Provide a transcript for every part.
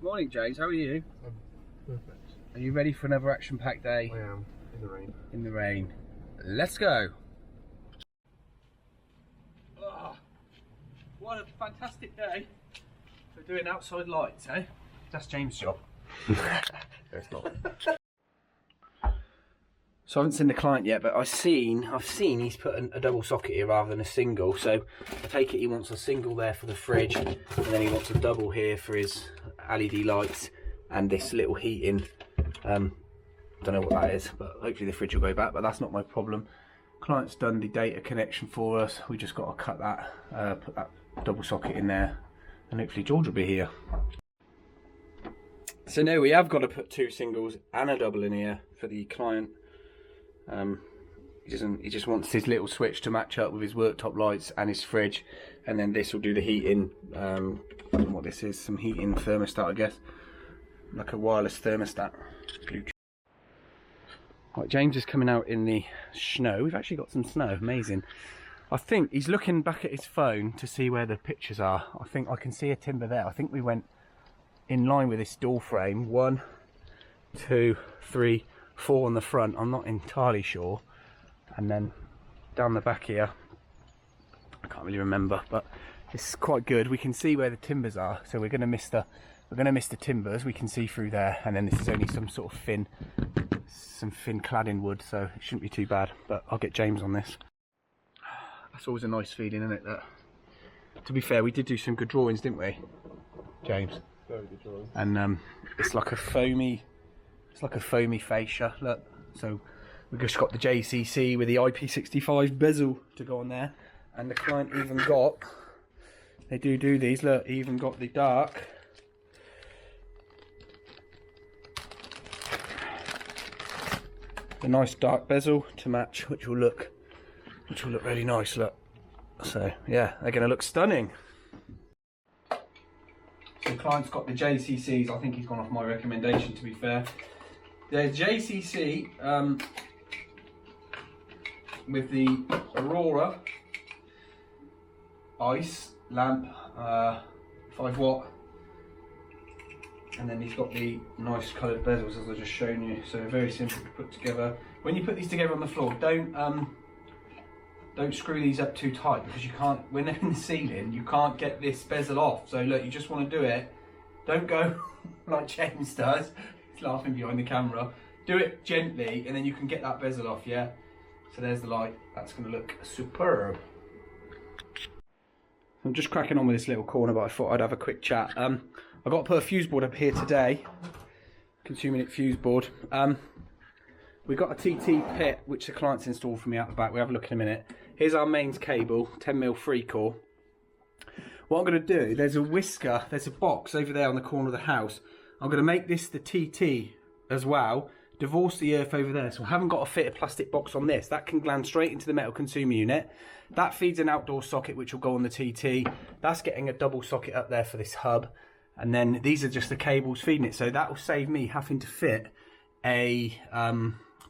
Morning, James. How are you? Perfect. Are you ready for another action-packed day? I am, in the rain. In the rain. Let's go. Oh, what a fantastic day for doing outside lights, eh? That's James' job. No, it's not. So I haven't seen the client yet, but I've seen he's put a double socket here rather than a single. So I take it he wants a single there for the fridge, and then he wants a double here for his LED lights and this little heating. Don't know what that is, but hopefully the fridge will go back, but that's not my problem. Client's done the data connection for us. We just got to cut that, put that double socket in there, and hopefully George will be here. So now we have got to put two singles and a double in here for the client. He just wants his little switch to match up with his worktop lights and his fridge, and then this will do the heating. I don't know what this is, some heating thermostat, I guess, like a wireless thermostat. Right, James is coming out in the snow. We've actually got some snow, amazing. I think he's looking back at his phone to see where the pictures are. I think I can see a timber there. I think we went in line with this door frame. 1, 2, 3, 4 on the front. I'm not entirely sure. And then down the back here, I can't really remember, but it's quite good. We can see where the timbers are, so we're going to miss the timbers. We can see through there, and then this is only some sort of thin cladding wood, so it shouldn't be too bad. But I'll get James on this. That's always a nice feeling, isn't it? That, to be fair, we did do some good drawings, didn't we, James? Very good drawing. And it's like a foamy fascia. Look, so we've just got the JCC with the IP65 bezel to go on there, and the client even got, they do these, look, even got the dark nice dark bezel to match, which will look really nice. Look, so yeah, they're going to look stunning. So the client's got the JCCs. I think he's gone off my recommendation, to be fair. The JCC with the Aurora ice lamp, 5 watt, and then he's got the nice coloured bezels as I've just shown you. So very simple to put together. When you put these together on the floor, don't screw these up too tight, because you can't, when they're in the ceiling, you can't get this bezel off. So look, you just want to do it. Don't go like James does. He's laughing behind the camera. Do it gently, and then you can get that bezel off. Yeah. So there's the light. That's going to look superb. I'm just cracking on with this little corner, but I thought I'd have a quick chat. I've got to put a fuse board up here today. Consuming it fuse board. We've got a TT pit, which the client's installed for me out the back. We'll have a look in a minute. Here's our mains cable, 10mm 3-core. What I'm going to do, there's a whisker, there's a box over there on the corner of the house. I'm going to make this the TT as well, divorce the earth over there. So I haven't got to fit a plastic box on this. That can land straight into the metal consumer unit. That feeds an outdoor socket, which will go on the TT. That's getting a double socket up there for this hub. And then these are just the cables feeding it. So that will save me having to fit a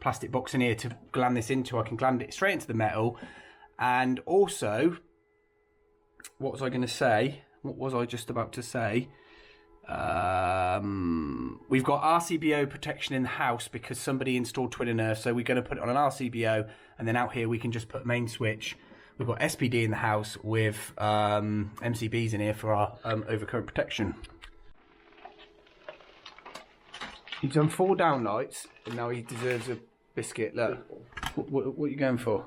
plastic box in here to gland this into. I can gland it straight into the metal. And also, what was I going to say? What was I just about to say? We've got RCBO protection in the house because somebody installed twin and earth, so we're going to put it on an RCBO, and then out here we can just put main switch. We've got SPD in the house with MCBs in here for our overcurrent protection. He's done 4 downlights, and now he deserves a biscuit. Look, what are you going for?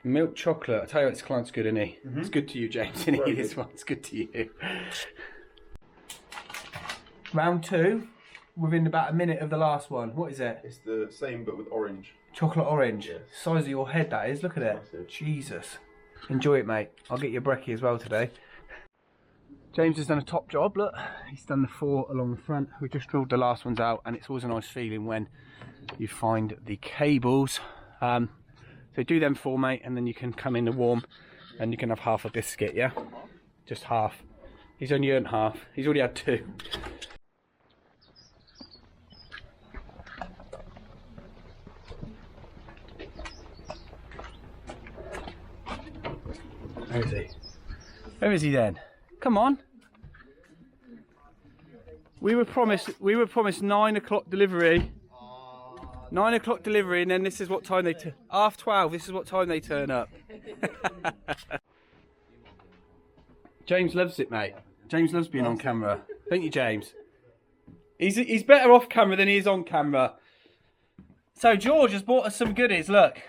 Milk chocolate. I tell you what, this client's good, isn't he? It's good to you, James, isn't he? This one's good to you. Round 2, within about a minute of the last one. What is it? It's the same but with orange. Chocolate orange. Yes. Size of your head, that is. Look at it. Massive. Jesus. Enjoy it, mate. I'll get you a brekkie as well today. James has done a top job. Look, he's done the 4 along the front. We just drilled the last ones out, and it's always a nice feeling when you find the cables. So do them 4, mate, and then you can come in the warm, and you can have half a biscuit. Yeah, just half. He's only earned half. He's already had 2. Where is he? Where is he then? Come on. We were promised 9 o'clock delivery. 9 o'clock delivery, and then this is what time they half 12. This is what time they turn up. James loves it, mate. James loves being on camera, don't you, James? He's better off camera than he is on camera. So George has bought us some goodies. Look,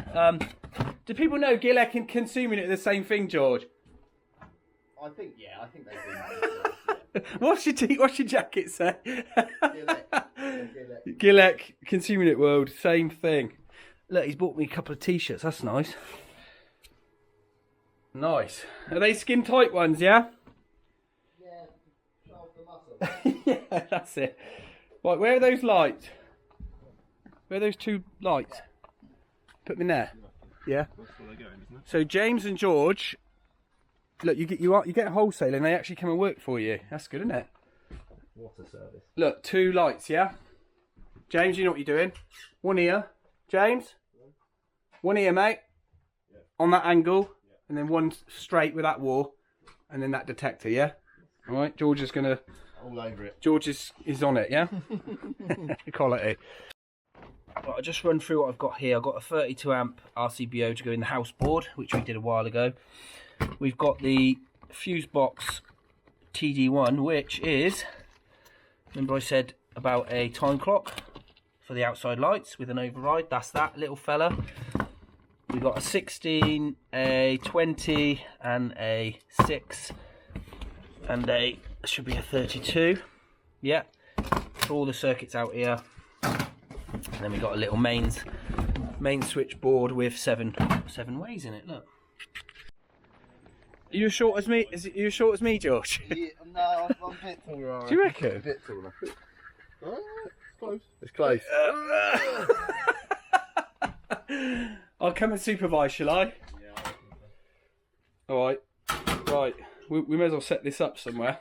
do people know Gillette and Consuming It are the same thing, George? I think they do. What's your jacket say? Gillette. Gillette, Consuming It World, same thing. Look, he's bought me a couple of t-shirts. That's nice. Nice. Are they skin tight ones? Yeah. Yeah. Show off the muscle. Yeah, that's it. Right, where are those lights? Where are those 2 lights? Put them in there. Yeah. So James and George, look, you get a wholesale and they actually come and work for you. That's good, isn't it? What a service. Look, 2 lights, yeah? James, you know what you're doing. One here. James? One here, mate. Yeah. On that angle. Yeah. And then one straight with that wall. And then that detector, yeah? Alright, George is going to... All over it. George is on it, yeah? Quality. Right, I'll just run through what I've got here. I've got a 32 amp RCBO to go in the house board, which we did a while ago. We've got the fuse box TD1, which is... Remember I said about a time clock for the outside lights with an override. That's that little fella. We've got a 16, a 20 and a 6 and a should be a 32. Yeah, so all the circuits out here. And then we've got a little main switchboard with seven ways in it. Look. Are you as short as me? Are you as short as me, George? Yeah, no, I'm a bit taller. Do you reckon? A bit taller. It's close. I'll come and supervise, shall I? Yeah. Alright. Right. We may as well set this up somewhere.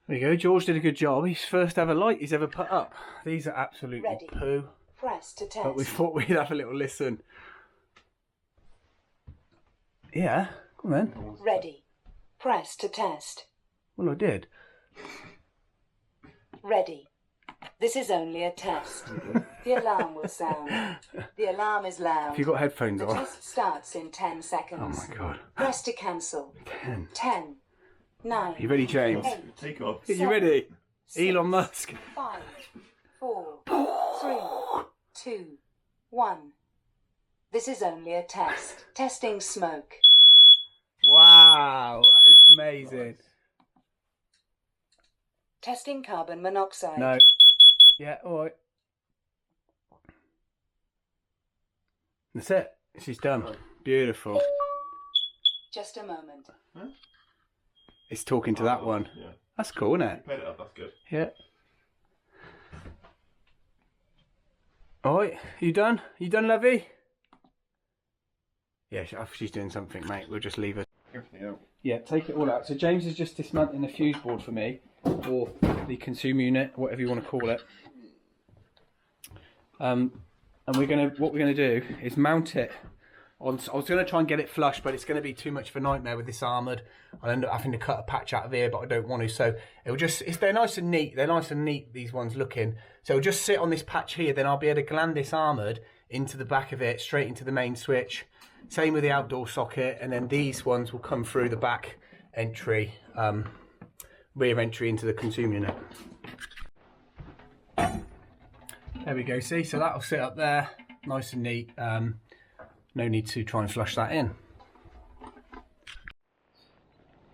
There you go, George did a good job. His first ever light he's ever put up. These are absolutely Ready. poo. Press to test. But we thought we'd have a little listen. Yeah, come on then. Ready. Press to test. Well, I did. Ready. This is only a test. The alarm will sound. The alarm is loud. Have you got headphones The on? test starts in 10 Oh seconds. my god. Press to cancel. 10. 10. 9. You ready, James? 8. Take off. Are you ready? 6, Elon Musk. 5. 4. 3. 2. 1. This is only a test. Testing smoke. Wow, that is amazing. Testing carbon monoxide. No. Yeah, alright. That's it. She's done. Beautiful. Just a moment. It's talking to that one. Yeah. That's cool, isn't it? Played it up, that's good. Yeah. Alright, you done? You done, Levy? Yeah, she's doing something, mate. We'll just leave her. Everything out. Yeah, take it all out. So James is just dismantling the fuse board for me, or the consumer unit, whatever you want to call it. And what we're gonna do is mount it on. I was gonna try and get it flush, but it's gonna be too much of a nightmare with this armoured. I'll end up having to cut a patch out of here, but I don't want to. So it'll just, they're nice and neat. They're nice and neat, these ones looking. So it'll just sit on this patch here. Then I'll be able to gland this armoured into the back of it, straight into the main switch. Same with the outdoor socket, and then these ones will come through the back entry, rear entry into the consumer unit. There we go, see, so that'll sit up there, nice and neat. No need to try and flush that in.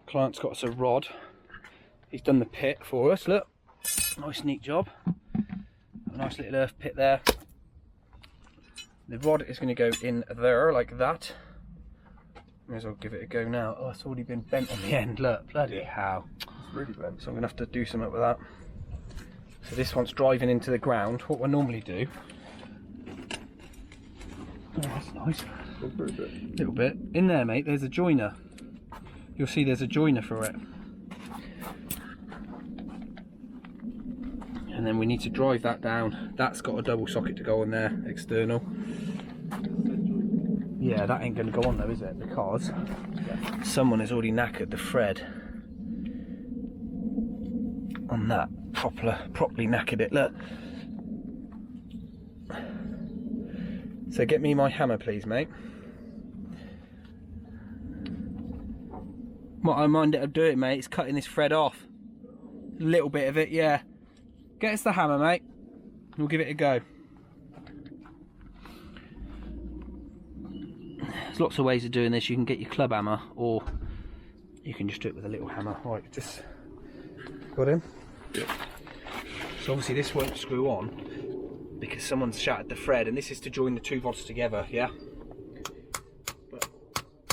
Client's got us a rod. He's done the pit for us, look. Nice neat job. A nice little earth pit there. The rod is going to go in there like that. May as well give it a go now. Oh, it's already been bent on the end. Look, bloody hell. It's really bad. So I'm going to have to do something with that. So this one's driving into the ground. What we'll normally do... Oh, that's nice. A little bit. In there, mate, there's a joiner. You'll see there's a joiner for it. And then we need to drive that down. That's got a double socket to go on there, external. Yeah, that ain't going to go on though, is it? Because someone has already knackered the thread on that. Properly knackered it. Look. So get me my hammer, please, mate. What I mind it'll do it, mate, is cutting this thread off. A little bit of it, yeah. Get us the hammer, mate. We'll give it a go. There's lots of ways of doing this. You can get your club hammer, or you can just do it with a little hammer. Right, just got him. Yep. So obviously this won't screw on because someone's shattered the thread, and this is to join the two rods together, yeah? But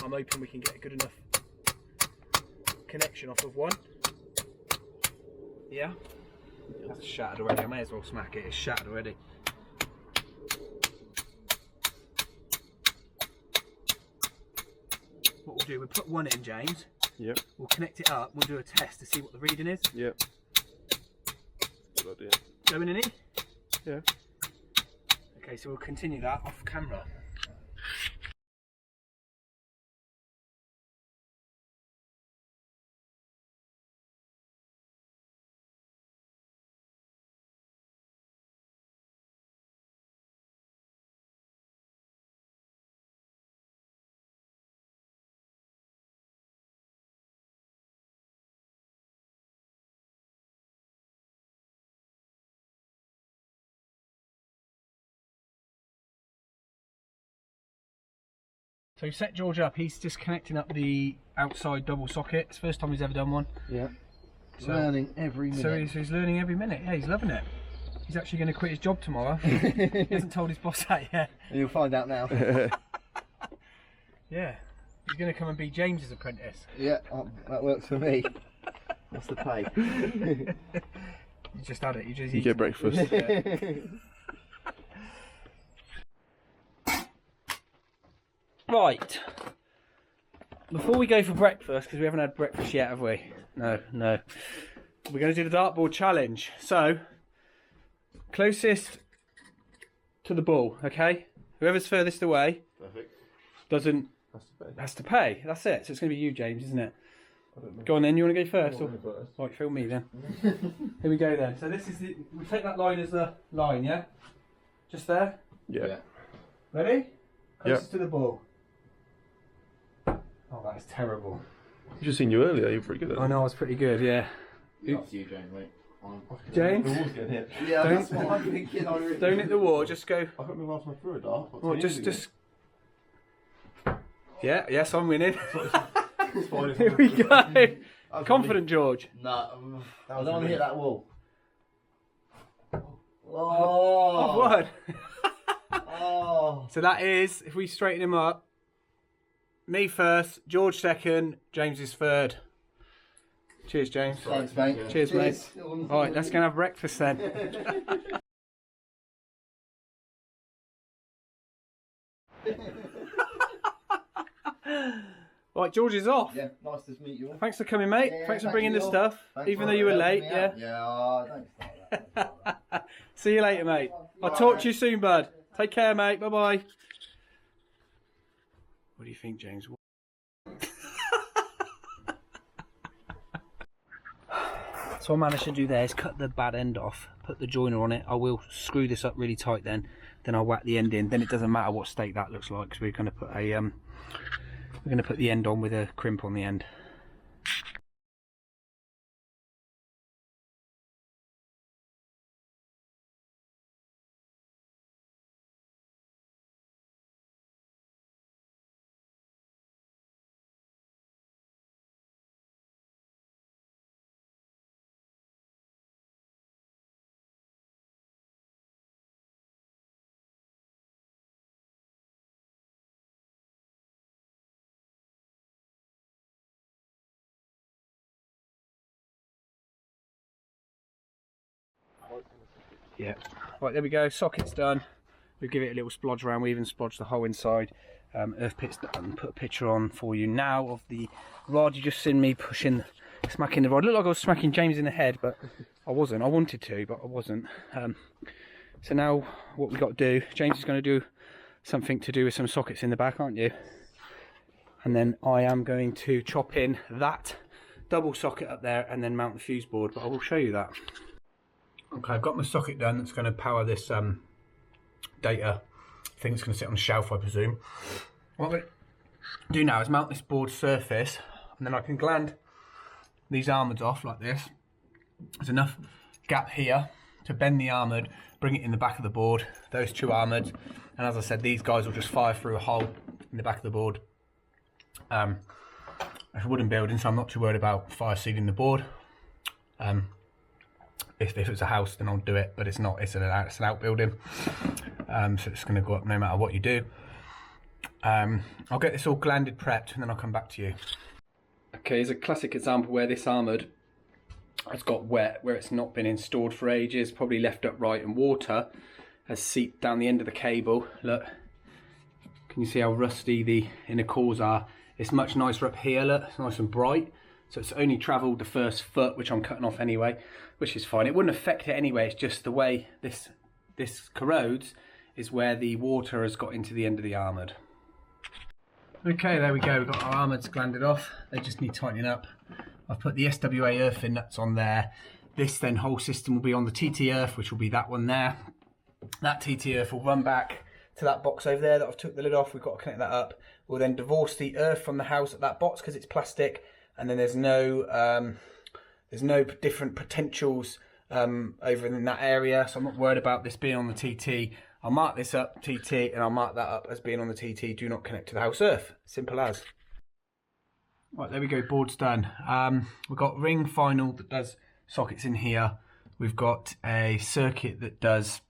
I'm hoping we can get a good enough connection off of one. Yeah? That's shattered already. I may as well smack it. It's shattered already. What we'll do, we'll put one in, James. Yep. We'll connect it up. We'll do a test to see what the reading is. Yep. Good idea. Going in it? Yeah. Okay, so we'll continue that off camera. So we've set George up. He's just connecting up the outside double socket. It's the first time he's ever done one. Yeah. So, learning every minute. So he's learning every minute. Yeah, he's loving it. He's actually going to quit his job tomorrow. He hasn't told his boss that yet. You'll find out now. Yeah. He's going to come and be James's apprentice. Yeah, that works for me. What's the pay? You just had it. You just You get breakfast. Yeah. Right. Before we go for breakfast, because we haven't had breakfast yet, have we? No. We're going to do the dartboard challenge. So, closest to the ball, okay? Whoever's furthest away has to pay. That's it. So it's going to be you, James, isn't it? Go on then. You want to go first? Right, film me then. Here we go then. So this is the. We take that line as the line, yeah? Just there. Yeah. Ready? Closest to the ball. Oh, that is terrible. You just seen you earlier. You're pretty good at it. I know I was pretty good. Yeah. Not you, James, mate. James. The wall's getting hit. Yeah, Don't- that's what I'm thinking. Don't hit the wall. Just go. I can't remember last time I threw a dart. Well, just. Yeah. Yes, I'm winning. Here we go. Confident, George. No, I don't want to hit that wall. Oh, Oh, what? oh. So that is, if we straighten him up, me first, George second, James is third. Cheers, James. Thanks, mate. Cheers, mate. All right, let's go and have breakfast then. Right, George is off. Yeah, nice to meet you all. Thanks for coming, mate. Yeah, Thanks for thank bringing you the all. stuff, Thanks even for though you were helping late. me Yeah. out. Yeah, don't start that. See you later, mate. I'll talk to you soon, bud. Take care, mate. Bye bye. What do you think, James? So I managed to do there is cut the bad end off, put the joiner on it. I will screw this up really tight then I'll whack the end in. Then it doesn't matter what state that looks like, because we're going to put a we're going to put the end on with a crimp on the end. Yeah. Right, there we go. Socket's done. We'll give it a little splodge around. We even splodged the whole inside. Earth pit's done. Put a picture on for you now of the rod. You just seen me pushing, smacking the rod. It looked like I was smacking James in the head, but I wasn't. I wanted to, but I wasn't. So now what we got to do, James is going to do something to do with some sockets in the back, aren't you? And then I am going to chop in that double socket up there and then mount the fuse board, but I will show you that. Okay, I've got my socket done. That's going to power this data thing that's going to sit on the shelf, I presume. What I'm going to do now is mount this board surface, and then I can gland these armoured off like this. There's enough gap here to bend the armoured, bring it in the back of the board, those two armoured, and as I said, these guys will just fire through a hole in the back of the board. It's a wooden building, so I'm not too worried about fire sealing the board. If it's a house, then I'll do it, but it's not. It's an outbuilding, so it's going to go up no matter what you do. I'll get this all glanded, prepped, and then I'll come back to you. Okay, here's a classic example where this armoured has got wet, where it's not been installed for ages, probably left upright, and water has seeped down the end of the cable. Look, can you see how rusty the inner cores are? It's much nicer up here, look, it's nice and bright. So it's only travelled the first foot, which I'm cutting off anyway, which is fine. It wouldn't affect it anyway, it's just the way this corrodes is where the water has got into the end of the armoured. Okay, there we go, we've got our armoureds glanded off. They just need tightening up. I've put the SWA earthing nuts on there. This then whole system will be on the TT earth, which will be that one there. That TT earth will run back to that box over there that I've took the lid off. We've got to connect that up. We'll then divorce the earth from the house at that box because it's plastic, and then there's no different potentials over in that area, so I'm not worried about this being on the TT. I'll mark this up TT, and I'll mark that up as being on the TT. Do not connect to the house earth. Simple as. Right, there we go. Board's done. We've got ring final that does sockets in here. We've got a circuit that does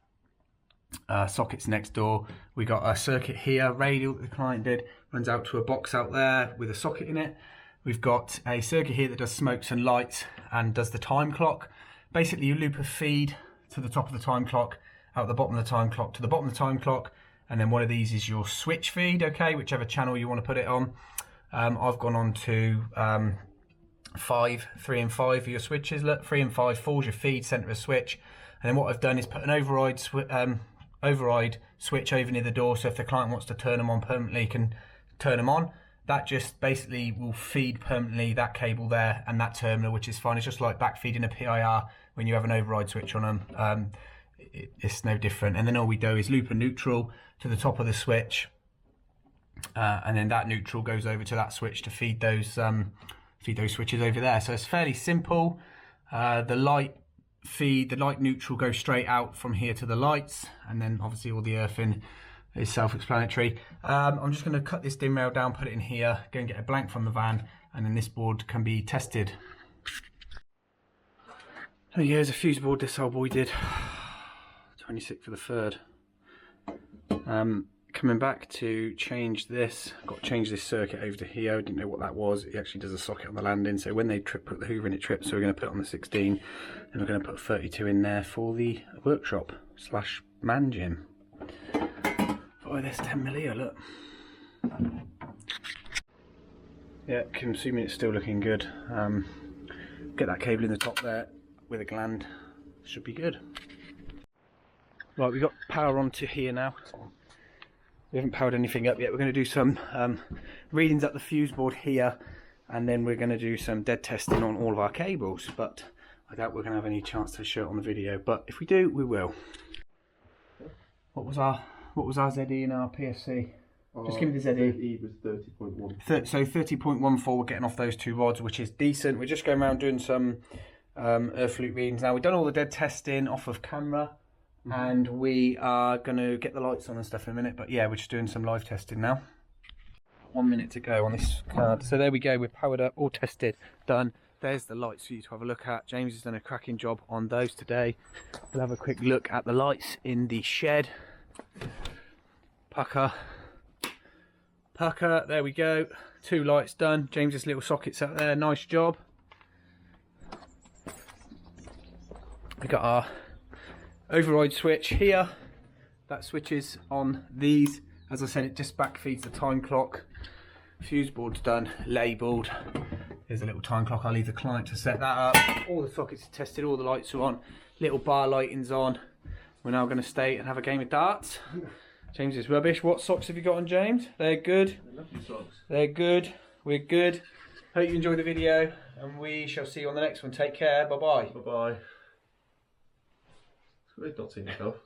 sockets next door. We got a circuit here, radial that the client did, runs out to a box out there with a socket in it. We've got a circuit here that does smokes and lights and does the time clock. Basically, you loop a feed to the top of the time clock, out the bottom of the time clock to the bottom of the time clock, and then one of these is your switch feed, okay, whichever channel you want to put it on. I've gone on to 3 and 5 for your switches. Look, 3 and 5, 4 is your feed, centre of switch. And then what I've done is put an override switch over near the door, so if the client wants to turn them on permanently, can turn them on. That just basically will feed permanently that cable there and that terminal, which is fine. It's just like backfeeding a PIR when you have an override switch on them. It's no different. And then all we do is loop a neutral to the top of the switch, and then that neutral goes over to that switch to feed those switches over there. So it's fairly simple. The light neutral goes straight out from here to the lights, and then obviously all the earthing is self-explanatory. I'm just going to cut this DIN rail down, put it in here, go and get a blank from the van, and then this board can be tested. So here's a fuse board this old boy did. 26th for the 3rd. Coming back to change this, got to change this circuit over to here. I didn't know what that was. It actually does a socket on the landing, so when they put the hoover in, it trips. So we're going to put it on the 16, and we're going to put 32 in there for the workshop / man gym. Oh, there's 10mm here, look. Yeah, I'm assuming it's still looking good. Get that cable in the top there with a gland. Should be good. Right, we've got power onto here now. We haven't powered anything up yet. We're going to do some readings at the fuse board here, and then we're going to do some dead testing on all of our cables. But I doubt we're going to have any chance to show it on the video. But if we do, we will. What was our ZE and our PSC? Just give me the ZE. ZE was 30.1. So 30.14, we're getting off those two rods, which is decent. We're just going around doing some earth loop readings now. We've done all the dead testing off of camera, and we are going to get the lights on and stuff in a minute. But yeah, we're just doing some live testing now. 1 minute to go on this card. So there we go, we're powered up, all tested, done. There's the lights for you to have a look at. James has done a cracking job on those today. We'll have a quick look at the lights in the shed. Pucker, there we go. 2 lights done. James's little sockets out there, nice job. We got our override switch here. That switches on these. As I said, it just back feeds the time clock. Fuse board's done, labelled. There's a little time clock. I'll leave the client to set that up. All the sockets are tested, all the lights are on. Little bar lighting's on. We're now going to stay and have a game of darts. James is rubbish. What socks have you got on, James? They're good. Lovely socks. They're good. We're good. Hope you enjoyed the video, and we shall see you on the next one. Take care. Bye-bye. Bye-bye. It's great not seeing yourself.